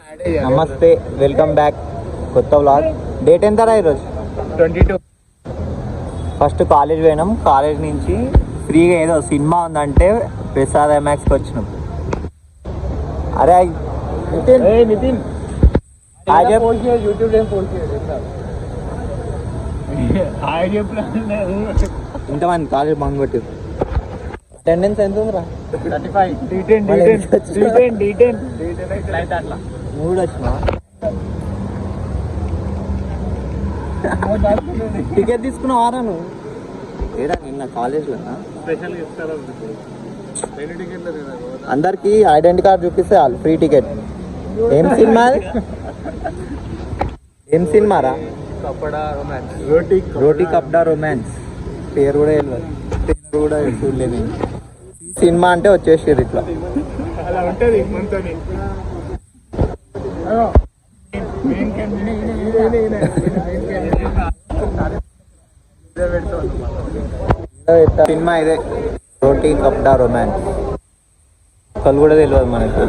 నమస్తే, welcome back. కొత్త vlog. Date ఎంతరా ఈరోజు? 22. ఫస్ట్ కాలేజ్ పోయినాం. కాలేజ్ నుంచి ఫ్రీగా ఏదో సినిమా ఉందంటే ప్రసాద్ ఎంఎక్స్కి వచ్చినాం. అరే నితిన్ యూట్యూబ్ ఇంతమంది కాలేజ్ బంగ్ కొట్టి అటెండెన్స్ ఎంత ఉందిరా? 35. నువ్వు కూడా వచ్చినా? టికెట్ తీసుకున్నావారా నువ్వు? ఏడా నిన్న కాలేజ్లో అందరికి ఐడెంటిటీ కార్డు చూపిస్తే వాళ్ళు ఫ్రీ టికెట్. ఏం సినిమా? ఏం సినిమారా? రోటీ కప్డా రొమాన్స్. పేరు కూడా పేరు కూడా చూడలేదు. సినిమా అంటే వచ్చేసారు ఇట్లా. అలా ఉంటుంది మనతోని. సినిమా ఇదే, రోటీ కప్డా రొమాన్స్. కళ్ళు కూడా తెలియదు మనకి.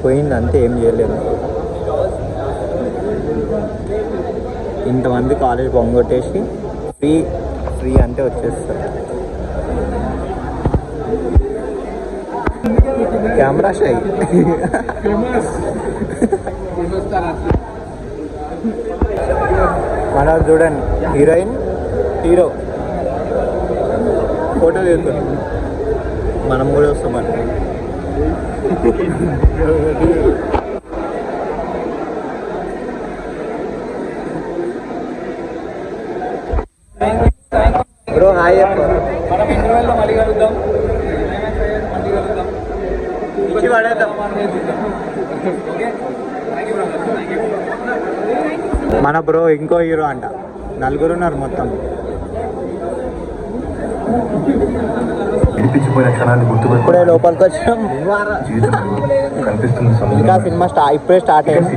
పోయింది అంతే, ఏం చేయలేదు. ఇంతమంది కాలేజ్ పొంగొట్టేసి ఫ్రీ ఫ్రీ అంటే వచ్చేస్తారు. Camera shy. మన చూడండి, హీరోయిన్ హీరో ఫోటో తీస్తున్నాం. మనం కూడా వస్తాం. Bro hi. మనం ఇంటర్వెల్లో మళ్ళీ కలుద్దాం. మన బ్రో ఇంకో హీరో అంట. నలుగురు ఉన్నారు మొత్తం. ఇప్పుడే లోపలికి వచ్చాం. ఇంకా సినిమా ఇప్పుడే స్టార్ట్ అయింది.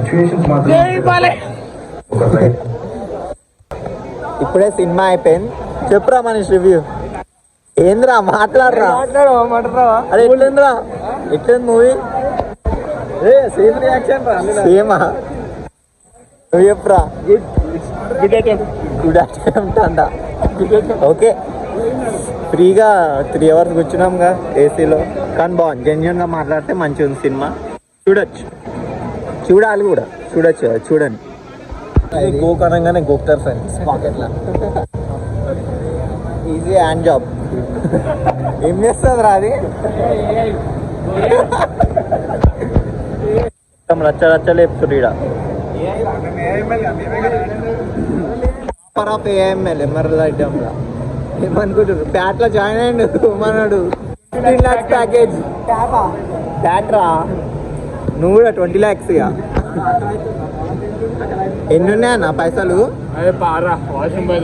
ఇప్పుడే సినిమా అయిపోయింది. చెప్పురా మనీష్ రివ్యూ. ఏంద్రా మాట్లాడరా? అరే ఎట్లుందిరా? ఎట్లుంది మూవీ? Same reaction సేమా? నువ్వు చెప్పురా. గుడ్ అటెంప్ట్ అంట. ఓకే, ఫ్రీగా 3 hours కూర్చున్నాంగా ఏసీలో. కానీ బాగుంది. జెన్యున్గా మాట్లాడితే మంచిగా ఉంది సినిమా. చూడొచ్చు, చూడాలి కూడా. చూడొచ్చు, చూడండి. గోకరంగానే గోక్టర్ ఫ్రెండ్స్ పాకెట్లా. Easy hand job. ఏం చేస్తుంది రా అది? రచ్చ రచ్చ లేపుతుంది ఈడ. ఏఎంఎల్ ఎమర్ల ఐటమ్లా ఏమనుకుంటారు? ప్యాట్లో జాయిన్ అయ్యిండు మనడు. 15 lakhs ప్యాకేజ్. ప్యాట్రా నువ్వు కూడా 20 lakhs ఇక. ఎన్ని ఉన్నాయన్న పైసలు? అదే పారా వాషింగ్ పోయి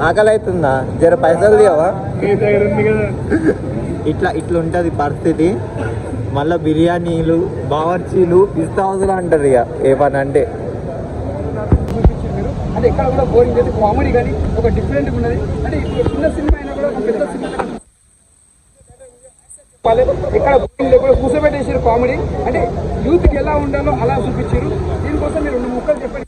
ఆకలి అవుతుందా? జర పైసలు తీయవా? కదా. ఇట్లా ఉంటుంది పరిస్థితి. మళ్ళీ బిర్యానీలు, బావర్చీలు, పిస్తా హౌస్లు అంటారు ఇక ఏ పని అంటే. అంటే ఎక్కడ కూడా బోరింగ్ లేదు. కామెడీ కానీ ఒక డిఫరెంట్ ఉన్నది. అంటే ఇప్పుడు చిన్న సినిమా అయినా కూడా ఒక పెద్ద సినిమా ఎక్కడ బోరింగ్ లేకుండా కూర్చోబెట్టేసారు కామెడీ. అంటే యూత్కి ఎలా ఉండాలో అలా చూపించారు. దీనికోసం మీరు 2 ముక్కలు చెప్పండి.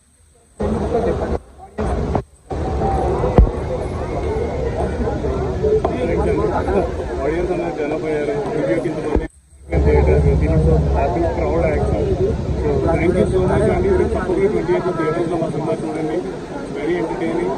ఆడియన్స్ అన్నది జనపోయారు. Happy crowd action. So thank you so much అండి. తప్పకుండా 28th థియేటర్స్లో మా సినిమా చూడండి. Very entertaining.